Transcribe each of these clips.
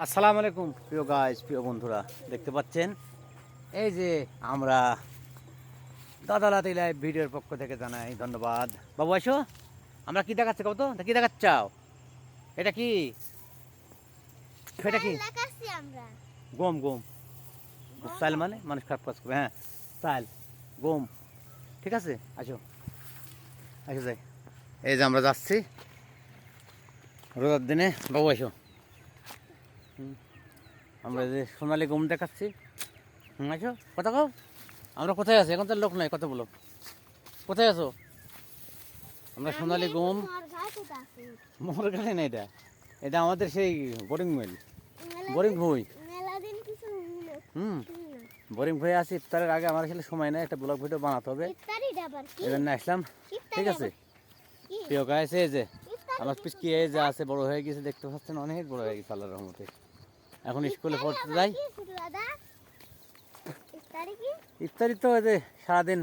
আসসালামু আলাইকুম প্রিয় গাইস, প্রিয় বন্ধুরা, দেখতে পাচ্ছেন এই যে আমরা দাদালাতি লাইভ ভিডিওর পক্ষ থেকে জানাই ধন্যবাদ। বাবু আসো, আমরা কি দেখাচ্ছি কত, কি দেখাচ্ছাও? এটা কি, এটা কি? গম গম চাল, মানে মানুষ খারাপ কাজ করবে। হ্যাঁ চাল, গম, ঠিক আছে। আসো আসো যাই, এই যে আমরা যাচ্ছি রোজার দিনে। বাবু আসো, আমরা যে সোনালি গম দেখাচ্ছি। আছো কথা কও, আমরা কোথায় আছি? এখন তো লোক নাই, কথা বলো, কোথায় আছো? আমরা সোনালি গম, মোর গাড়ি না, এটা এটা আমাদের সেই বোরিং মিল, বোরিং ভুঁই। বোরিং ভুঁই আছি। ইফতারের আগে আমার আসলে সময় নেই, একটা ব্লগ ভিডিও বানাতে হবে, এই জন্য আসলাম। ঠিক আছে প্রিয় গাইস, এই যে আমার পিসকি এই যে আছে, বড় হয়ে গেছে, দেখতে পাচ্ছেন অনেক বড় হয়ে গেছে আল্লাহর রহমতে। এখন স্কুলে পড়তে যাই। ইফতারি তো এই যে সারাদিন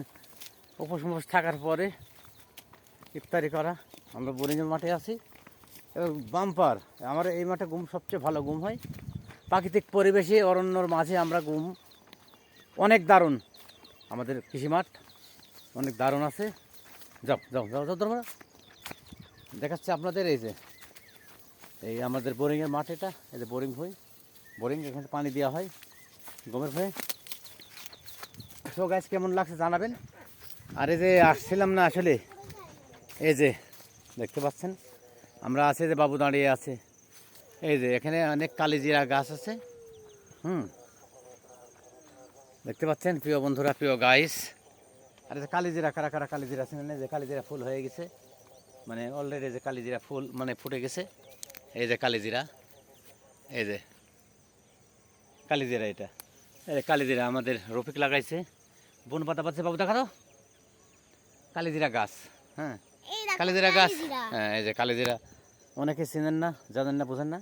উপোস মুপোস থাকার পরে ইফতারি করা। আমরা বোরিংয়ের মাঠে আছি, বাম্পার। আমার এই মাঠে ঘুম সবচেয়ে ভালো ঘুম হয়, প্রাকৃতিক পরিবেশে অরণ্যর মাঝে আমরা ঘুম অনেক দারুণ। আমাদের কৃষি মাঠ অনেক দারুণ আছে। যাও যাও যাও যাও, তোমরা দেখাচ্ছি আপনাদের। এই যে এই আমাদের বোরিংয়ের মাঠ, এটা এই যে বোরিং ভুঁই, বোরিং, এখানে পানি দেওয়া হয় গমের ভুঁয়ে। সো গাছ কেমন লাগছে জানাবেন। আর এই যে আসছিলাম না আসলে, এই যে দেখতে পাচ্ছেন আমরা আছে, যে বাবু দাঁড়িয়ে আছে, এই যে এখানে অনেক কালিজিরা গাছ আছে। দেখতে পাচ্ছেন প্রিয় বন্ধুরা, প্রিয় গাইস। আর যে কালিজিরা, কারা কারা কালিজিরা চিনেন? যে কালিজিরা ফুল হয়ে গেছে, মানে অলরেডি যে কালিজিরা ফুল মানে ফুটে গেছে। এই যে কালিজিরা, এই যে কালিজিরা, এটা এই কালিজিরা আমাদের রফিক লাগাইছে। বন পাতা পাচ্ছে, বাবু দেখা দাও, কালিজিরা গাছ। হ্যাঁ কালিজিরা গাছ, হ্যাঁ এই যে কালিজিরা। অনেকে চিনেন না, জানেন না, বোঝেন না।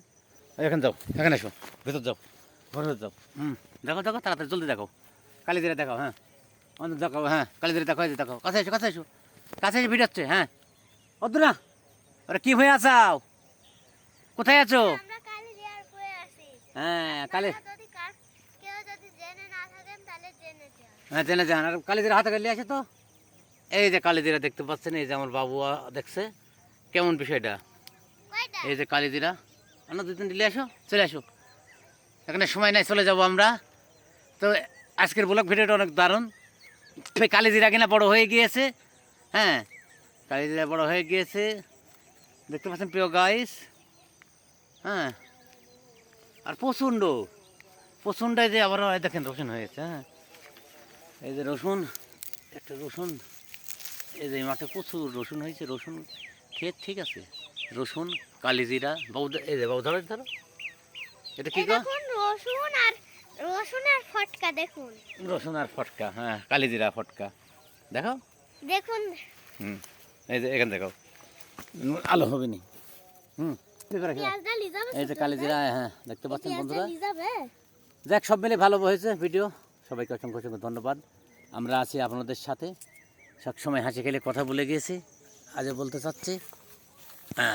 এখানে যাও, এখানে এসো, ভেতর যাও, ঘর ভেতর যাও। দেখো দেখো, তাড়াতাড়ি জলদি দেখো, কালিজিরা দেখাও। হ্যাঁ অনেক দেখাও, হ্যাঁ কালিজিরা দেখো, এই যে দেখো, কাছে এসো, কাছে এসো, কাছে এসে ভিড় হচ্ছে। হ্যাঁ অদ্দু না, ওরা কি হয়ে আছাও, কোথায় আছো? হ্যাঁ কালি, হ্যাঁ জেনে যান। আর কালিজিরা হাতে গেলে আসে তো। এই যে কালিজিরা দেখতে পাচ্ছেন, এই যে আমার বাবু দেখছে কেমন বিষয়টা। এই যে কালিজিরা, অন্য দুই তিন দিলে আসো, চলে আসো, এখানে সময় নাই, চলে যাব আমরা। তো আজকের ব্লগ ভিডিওটা অনেক দারুণ। কালিজিরা কিনা বড় হয়ে গিয়েছে। হ্যাঁ কালিজিরা বড় হয়ে গিয়েছে, দেখতে পাচ্ছেন প্রিয় গাইস। হ্যাঁ আর প্রচণ্ড প্রচণ্ড, এই যে আবার দেখেন রসুন হয়েছে। হ্যাঁ এই যে রসুন, একটা রসুন, এই যে মাঠে প্রচুর রসুন হয়েছে, রসুন ক্ষেত। ঠিক আছে, রসুন, কালিজিরা, বাবু এই যে বাবু ধরো ধরো, এটা কি গো? রসুন আর ফটকা, দেখুন রসুন আর ফটকা, হ্যাঁ কালিজিরা ফটকা, দেখো দেখুন। এই যে এখানে দেখো, আলো হবে নি। এই যে কালিজিরা, হ্যাঁ দেখতে পাচ্ছেন বন্ধুরা। যাক, সব মিলে ভালো হয়েছে ভিডিও। সবাইকে অসংখ্য অসংখ্য ধন্যবাদ। আমরা আছি আপনাদের সাথে, সবসময় হাসি খেলে কথা বলে গিয়েছি, আজও বলতে চাচ্ছি। হ্যাঁ।